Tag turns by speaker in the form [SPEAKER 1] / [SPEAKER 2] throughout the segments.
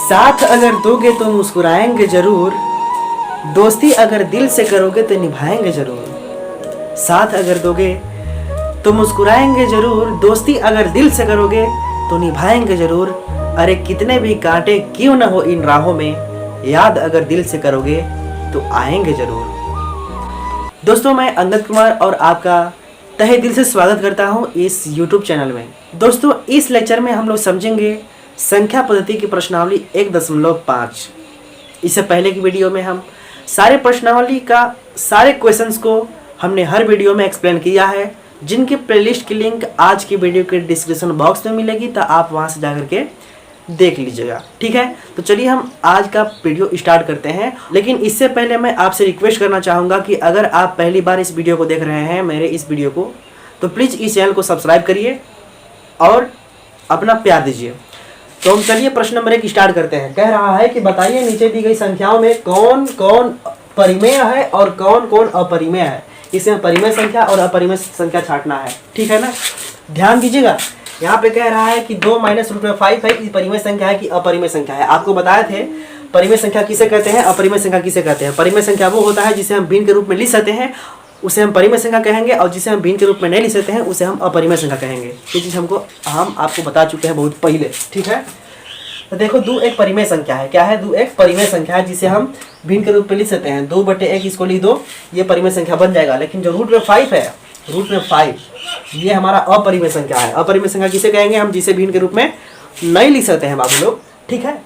[SPEAKER 1] साथ अगर दोगे तो मुस्कुराएंगे जरूर, दोस्ती अगर दिल से करोगे तो निभाएंगे जरूर। साथ अगर दोगे तो मुस्कुराएंगे जरूर, दोस्ती अगर दिल से करोगे तो निभाएंगे जरूर। अरे कितने भी कांटे क्यों ना हो इन राहों में, याद अगर दिल से करोगे तो आएंगे जरूर। दोस्तों, मैं अंगद कुमार और आपका तहे दिल से स्वागत करता हूं इस YouTube चैनल में। दोस्तों, इस लेक्चर में हम लोग समझेंगे संख्या पद्धति की प्रश्नावली 1.5। इससे पहले की वीडियो में हम सारे प्रश्नावली का सारे क्वेश्चंस को हमने हर वीडियो में एक्सप्लेन किया है, जिनके प्लेलिस्ट की लिंक आज की वीडियो के डिस्क्रिप्शन बॉक्स में मिलेगी, तो आप वहां से जाकर के देख लीजिएगा। ठीक है, तो चलिए हम आज का वीडियो स्टार्ट करते हैं। लेकिन इससे पहले मैं आपसे रिक्वेस्ट करना चाहूँगा कि अगर आप पहली बार इस वीडियो को देख रहे हैं, मेरे इस वीडियो को, तो प्लीज़ इस चैनल को सब्सक्राइब करिए और अपना प्यार दीजिए। तो हम चलिए प्रश्न नंबर 1 स्टार्ट करते हैं। कह रहा है कि बताइए नीचे दी गई संख्याओं में कौन कौन परिमेय है और कौन कौन अपरिमेय है। इसमें परिमेय संख्या और अपरिमेय संख्या छांटना है। ठीक है ना, ध्यान दीजिएगा। यहाँ पे कह रहा है कि 2 - √5 है, ये परिमेय संख्या है कि अपरिमेय संख्या है। आपको बताए थे परिमेय संख्या किसे कहते हैं, अपरिमेय संख्या किसे कहते हैं। परिमेय संख्या वो होता है जिसे हम भिन्न के रूप में लिख सकते हैं, उसे हम परिमेय संख्या कहेंगे, और जिसे हम भिन्न के रूप में नहीं लिख सकते हैं उसे हम अपरिमेय संख्या कहेंगे। ये चीज़ हम आपको बता चुके हैं बहुत पहले। ठीक है, तो देखो 2 एक परिमेय संख्या है। क्या है? 2 एक परिमेय संख्या है जिसे हम भिन्न के रूप में लिख सकते हैं। 2/1 इसको लिख दो, ये परिमेय संख्या बन जाएगा। लेकिन जो √5 है, √5 ये हमारा अपरिमेय संख्या है। अपरिमेय संख्या किसे कहेंगे? हम जिसे भिन्न के रूप में नहीं लिख सकते हैं बाबू लोग। ठीक है,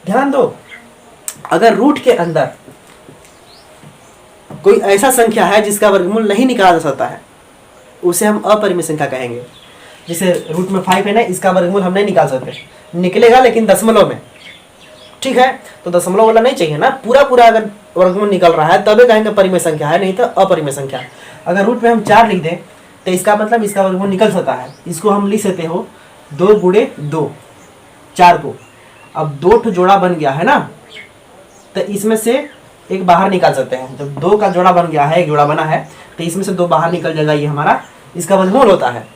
[SPEAKER 1] ध्यान दो। अगर रूट के अंदर कोई ऐसा संख्या है जिसका वर्गमूल नहीं निकाला जा सकता है, उसे हम अपरिमेय संख्या कहेंगे। जैसे √5 है ना, इसका वर्गमूल हम नहीं निकाल सकते, निकलेगा लेकिन दशमलव में। ठीक है, तो दशमलव वाला नहीं चाहिए ना, पूरा अगर वर्गमूल निकल रहा है तभी कहेंगे परिमेय संख्या है, नहीं तो अपरिमेय संख्या। अगर रूट में हम 4 लिख दें तो इसका मतलब इसका वर्गमूल निकल सकता है। इसको हम लिख सकते हो 2 × 2, 4 को। अब 2 ठो जोड़ा बन गया है ना, तो इसमें से एक बाहर निकाल सकते हैं। जब 2 का जोड़ा बन गया है, एक जोड़ा बना है, तो इसमें से 2 बाहर निकल जाएगा, ये हमारा इसका वर्गमूल होता है।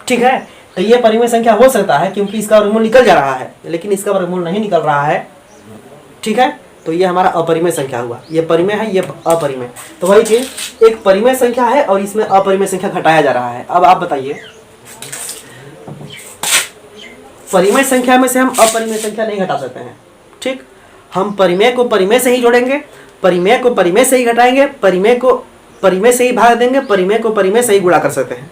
[SPEAKER 1] ठीक है, तो ये परिमेय संख्या हो सकता है क्योंकि इसका वर्गमूल निकल जा रहा है, लेकिन इसका वर्गमूल नहीं निकल रहा है। ठीक है, तो ये हमारा अपरिमेय संख्या हुआ। ये परिमेय है, ये अपरिमेय। तो वही चीज, एक परिमेय संख्या है और इसमें अपरिमेय संख्या घटाया जा रहा है। अब आप बताइए, परिमेय संख्या में से हम अपरिमेय संख्या नहीं घटा सकते हैं। ठीक, हम परिमेय को परिमेय से ही जोड़ेंगे, परिमेय को परिमेय से ही घटाएंगे, परिमेय को परिमेय से ही भाग देंगे, परिमेय को परिमेय से ही गुणा कर सकते हैं।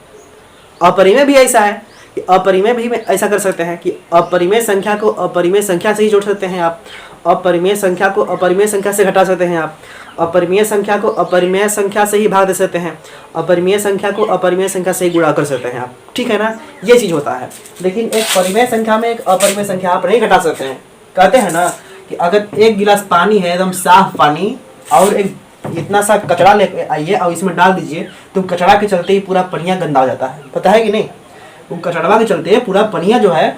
[SPEAKER 1] अपरिमेय भी ऐसा है कि अपरिमेय भी ऐसा कर सकते हैं कि अपरिमेय संख्या को अपरिमेय संख्या से ही जोड़ सकते हैं आप, अपरिमेय संख्या को अपरिमेय संख्या से घटा सकते हैं आप, अपरिमेय संख्या को अपरिमेय संख्या से ही भाग दे सकते हैं, अपरिमेय संख्या को अपरिमेय संख्या से ही गुणा कर सकते हैं आप। ठीक है ना, ये चीज़ होता है। लेकिन एक परिमेय संख्या में एक अपरिमेय संख्या आप नहीं घटा सकते हैं। कहते हैं ना कि अगर 1 गिलास पानी है, एकदम साफ पानी, और एक इतना सा कचरा लेके आइए और इसमें डाल दीजिए, तो कचरा के चलते ही पूरा पनिया गंदा हो जाता है। पता है कि नहीं? वो कचड़वा के चलते पूरा पनिया जो है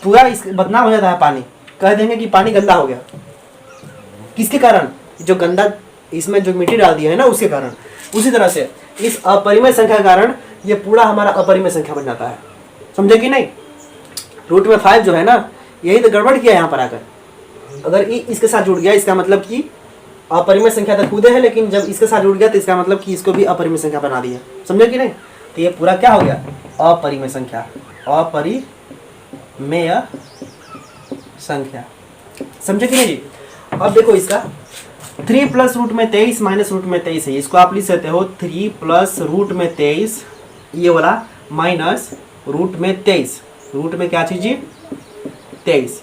[SPEAKER 1] पूरा इस बदनाम हो जाता है। पानी कह देंगे कि पानी गंदा हो गया, किसके कारण? जो गंदा इसमें जो मिट्टी डाल दिया है ना, उसके कारण। उसी तरह से इस अपरिमेय संख्या के कारण ये पूरा हमारा अपरिमेय संख्या बन जाता है। समझे कि नहीं? √5 जो है ना, यही तो गड़बड़ किया यहाँ पर आकर। अगर इसके साथ जुड़ गया, इसका मतलब कि अपरिमेय संख्या तो खुद है, लेकिन जब इसके साथ जुड़ गया तो इसका मतलब कि इसको भी अपरिमेय संख्या बना दिया। समझे कि नहीं? तो ये पूरा क्या हो गया? अपरिमेय संख्या, अपरिमेय संख्या। समझे कि नहीं जी? अब देखो इसका 3 + √23 - √23 है। इसको आप लिख सकते हो 3 + √23, ये वाला माइनस √23। रूट में क्या चीज जी? 23।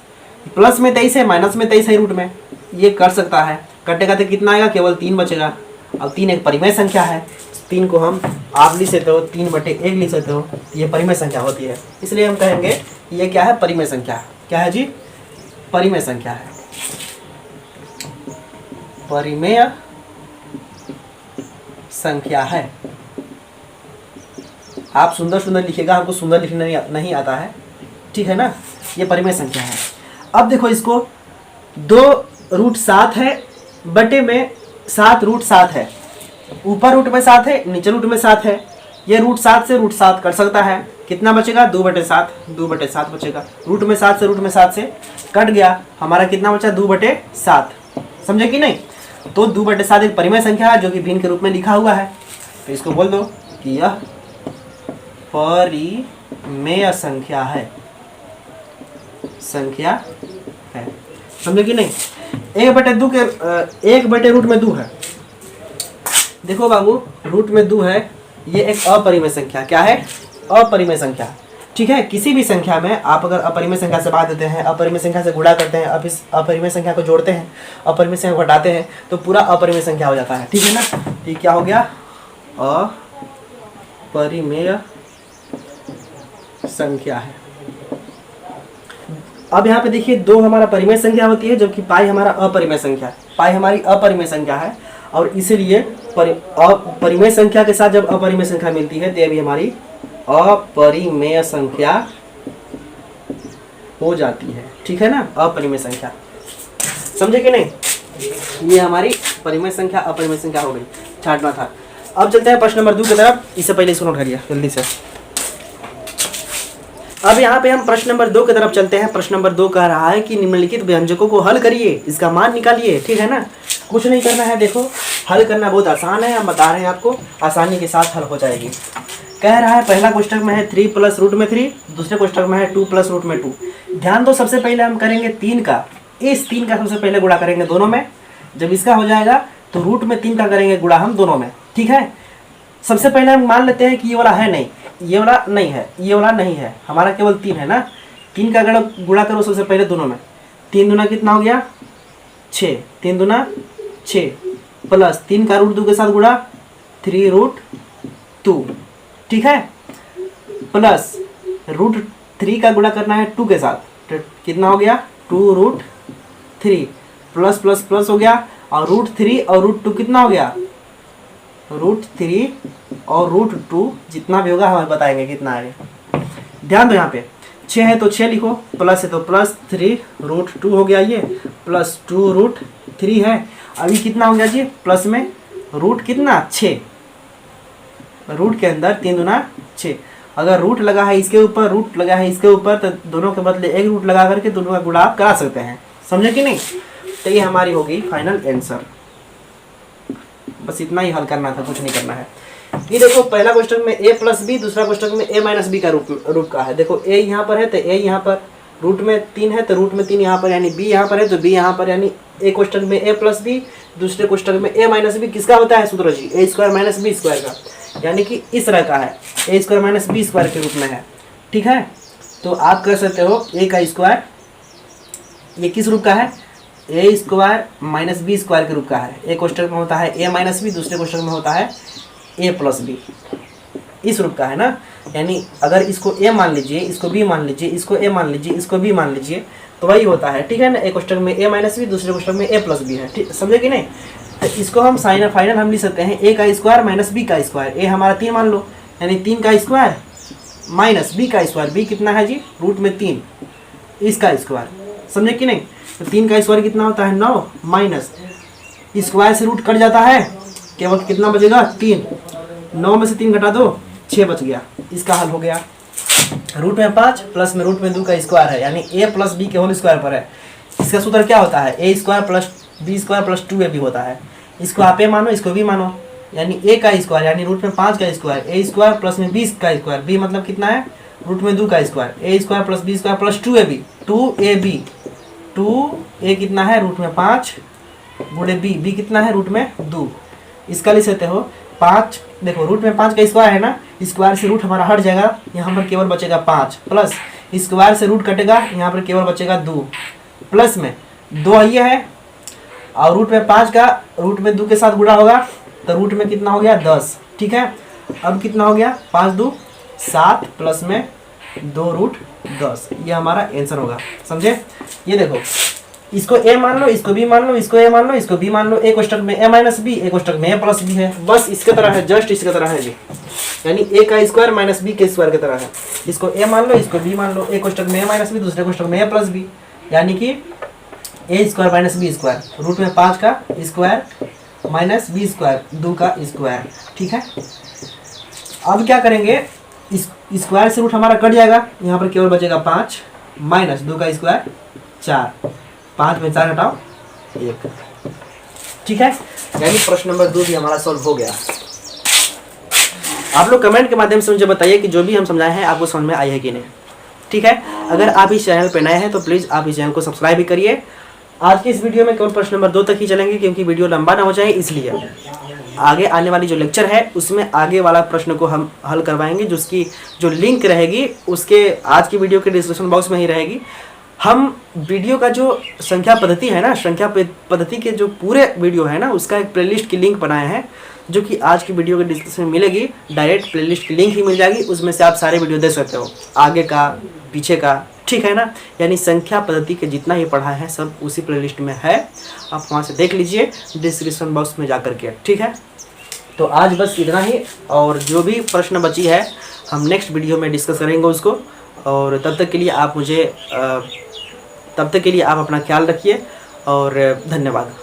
[SPEAKER 1] प्लस में 23 है, माइनस में 23 है रूट में। ये कर सकता है, कटेगा तो कितना आएगा? केवल 3 बचेगा। अब 3 एक परिमेय संख्या है, 3 को हम आप लिख सकते हो 3/1 लिख सकते हो, ये परिमेय संख्या होती है। इसलिए हम कहेंगे ये क्या है? परिमेय संख्या। क्या है जी? परिमेय संख्या है, परिमेय संख्या है। आप सुंदर सुंदर लिखिएगा, हमको सुंदर लिखना नहीं आता है। ठीक है ना, ये परिमेय संख्या है। अब देखो इसको 2√7 है, बटे में 7√7 है। ऊपर रूट में 7 है, नीचे रूट में 7 है। ये √7 से √7 कट सकता है, कितना बचेगा 2/7, 2/7 बचेगा। रूट में 7 से कट गया, हमारा कितना बचा 2/7, समझे कि नहीं। तो 2/7 एक परिमेय संख्या है जो कि भिन्न के रूप में लिखा हुआ है, तो इसको बोल दो कि यह परिमेय संख्या है, समझे कि नहीं। 1/2 है, देखो बाबू रूट में 2 है, ये एक अपरिमेय संख्या, क्या है अपरिमेय संख्या, ठीक है। किसी भी संख्या में आप अगर अपरिमेय संख्या से बात देते हैं, अपरिमेय संख्या से गुणा करते हैं, अब इस अपरिमेय संख्या को जोड़ते हैं, अपरिमेय संख्या को घटाते हैं, तो पूरा अपरिमेय संख्या हो जाता है, ठीक है ना। ये क्या हो गया अपरिमेय संख्या है। अब यहाँ पे देखिए 2 हमारा परिमेय संख्या होती है जबकि पाई हमारा अपरिमेय संख्या है, पाई हमारी अपरिमेय संख्या है, और इसीलिए परिमेय संख्या के साथ जब अपरिमेय संख्या मिलती है तो ये भी हमारी अपरिमेय संख्या हो जाती है, ठीक है ना। अपरिमेय संख्या, समझे कि नहीं। ये हमारी परिमेय संख्या अपरिमेय संख्या हो गई, छांटना था। अब चलते हैं प्रश्न नंबर 2 की तरफ, इससे पहले इसको नोट करिए जल्दी से। अब यहाँ पे हम प्रश्न नंबर 2 की तरफ चलते हैं। प्रश्न नंबर 2 कह रहा है कि निम्नलिखित व्यंजकों को हल करिए, इसका मान निकालिए, ठीक है ना। कुछ नहीं करना है, देखो हल करना बहुत आसान है, हम बता रहे हैं आपको, आसानी के साथ हल हो जाएगी। कह रहा है पहला कोष्टक में है 3 + √3, दूसरे कोष्टक में है 2 + √2। ध्यान दो, सबसे पहले हम करेंगे 3 का, इस 3 का सबसे पहले गुणा करेंगे दोनों में, जब इसका हो जाएगा तो रूट में 3 का करेंगे गुणा हम दोनों में, ठीक है। सबसे पहले हम मान लेते हैं कि ये वाला है नहीं, ये वाला नहीं है, ये वाला नहीं है, हमारा केवल 3 है ना। 3 का गुणा करो सबसे पहले दोनों में, 3 दूना कितना हो गया 6, 3 दूना 6 प्लस 3 का √2 के साथ गुणा 3√2, ठीक है, प्लस √3 का गुणा करना है 2 के साथ, तो कितना हो गया 2√3 प्लस प्लस प्लस हो गया, और √3 और √2 कितना हो गया √3 और √2, जितना भी होगा हम बताएंगे कितना है। ध्यान दो यहाँ पे 6 है तो 6 लिखो, प्लस है तो प्लस 3√2 हो गया, ये प्लस 2√3 है। अभी कितना हो गया जी प्लस में रूट कितना 6, रूट के अंदर 3 दूना 6, अगर रूट लगा है इसके ऊपर, रूट लगा है इसके ऊपर, तो दोनों के बदले एक रूट लगा करके दोनों का गुणा आप करा सकते हैं, समझे कि नहीं। तो ये हमारी होगी फाइनल आंसर, बस इतना ही हल करना था, कुछ नहीं करना है। ये देखो पहला क्वेश्चन में a + b, दूसरा क्वेश्चन में a - b का रूप का है। देखो a यहाँ पर है तो a यहाँ पर, रूट में 3 है तो रूट में 3 यहाँ पर, यानी b यहाँ पर है तो b यहाँ पर, यानी एक क्वेश्चन में a + b, दूसरे क्वेश्चन में a - b, किसका होता है सूत्र जी a² - b² का, यानी कि इस तरह का है, a² - b² के रूप में है, ठीक है। तो आप कर सकते हो a का स्क्वायर, ये किस रूप का है a² - b² के रूप का है। एक क्वेश्चन में होता है a - b, दूसरे क्वेश्चन में होता है a + b, इस रूप का है ना। यानी अगर इसको a मान लीजिए, इसको b मान लीजिए, इसको a मान लीजिए, इसको b मान लीजिए, तो वही होता है, ठीक है ना। एक क्वेश्चन में a - b, दूसरे क्वेश्चन में a + b है, ठीक, समझे कि नहीं। तो इसको हम फाइनल हम लिख सकते हैं a का स्क्वायर - b का स्क्वायर, a हमारा 3 मान लो, यानी 3 का स्क्वायर माइनस b का स्क्वायर, b कितना है जी रूट में 3, इसका स्क्वायर, समझे कि नहीं। तो 3 का स्क्वायर कितना होता है 9, माइनस स्क्वायर से रूट कट जाता है, केवल कितना बचेगा 3, 9 में से 3 घटा दो 6 बच गया, इसका हल हो गया। रूट में 5 प्लस में रूट में 2 का स्क्वायर है, यानी a + b के होल स्क्वायर पर है। इसका सूत्र क्या होता है a² + b² + 2ab होता है। इसको आप a मानो, इसको b मानो, यानी a का स्क्वायर यानी रूट में 5 का स्क्वायर, a² प्लस में 20 का स्क्वायर, b मतलब कितना है रूट में 2 का square, a² + b² + 2ab, 2ab, 2a कितना है रूट में 5 गुणे b कितना है रूट में 2, इसका लिख सकते हो 5। देखो रूट में 5 का स्क्वायर है ना, स्क्वायर से रूट हमारा हट जाएगा, यहाँ पर केवल बचेगा 5, प्लस स्क्वायर से रूट कटेगा, यहाँ पर केवल बचेगा 2, प्लस में 2 ये है, और रूट में 5 का रूट में 2 के साथ गुणा होगा तो रूट में कितना हो गया 10, ठीक है। अब कितना हो गया 5 2 7 प्लस में 2√10, ये हमारा आंसर होगा, समझे। ये देखो इसको a मान लो, इसको b मान लो, इसको a मान लो, इसको b मान लो, एक क्वेश्चन में a - b, एक क्वेश्चन में a + b है, बस इसके तरह है, जस्ट इसके तरह है जी, यानी a का स्क्वायर - b के स्क्वायर की तरह है। इसको a मान लो, इसको b मान लो, एक क्वेश्चन में a - b, दूसरे क्वेश्चन में a + b, यानी कि a² - b², रूट में 5 का स्क्वायर - b², 2 का स्क्वायर, ठीक है। अब क्या करेंगे स्क्वायर से रूट हमारा कट जाएगा, यहाँ पर केवल बचेगा 5 माइनस 2 का स्क्वायर 4, 5 में 4 हटाओ 1। ठीक है, यानी प्रश्न नंबर 2 भी हमारा सॉल्व हो गया। आप लोग कमेंट के माध्यम से मुझे बताइए कि जो भी हम समझाए हैं आपको समझ में आई है कि नहीं। ठीक है, अगर आप इस चैनल पर नए हैं तो प्लीज़ आप इस चैनल को सब्सक्राइब भी करिए। आज की इस वीडियो में केवल प्रश्न नंबर 2 तक ही चलेंगे क्योंकि वीडियो लंबा ना हो जाए, इसलिए आगे आने वाली जो लेक्चर है उसमें आगे वाला प्रश्न को हम हल करवाएंगे, जिसकी जो लिंक रहेगी उसके आज की वीडियो के डिस्क्रिप्शन बॉक्स में ही रहेगी। हम वीडियो का जो संख्या पद्धति है ना, संख्या पद्धति के जो पूरे वीडियो है ना, उसका एक प्लेलिस्ट की लिंक बनाए हैं जो कि आज की वीडियो के डिस्क्रिप्शन में मिलेगी। डायरेक्ट प्लेलिस्ट की लिंक ही मिल जाएगी, उसमें से आप सारे वीडियो देख सकते हो, आगे का पीछे का। ठीक है ना, यानी संख्या पद्धति के जितना ही पढ़ा है सब उसी प्लेलिस्ट में है, आप वहाँ से देख लीजिए डिस्क्रिप्शन बॉक्स में जा कर के। ठीक है, तो आज बस इतना ही, और जो भी प्रश्न बची है हम नेक्स्ट वीडियो में डिस्कस करेंगे उसको। और तब तक के लिए आप अपना ख्याल रखिए और धन्यवाद।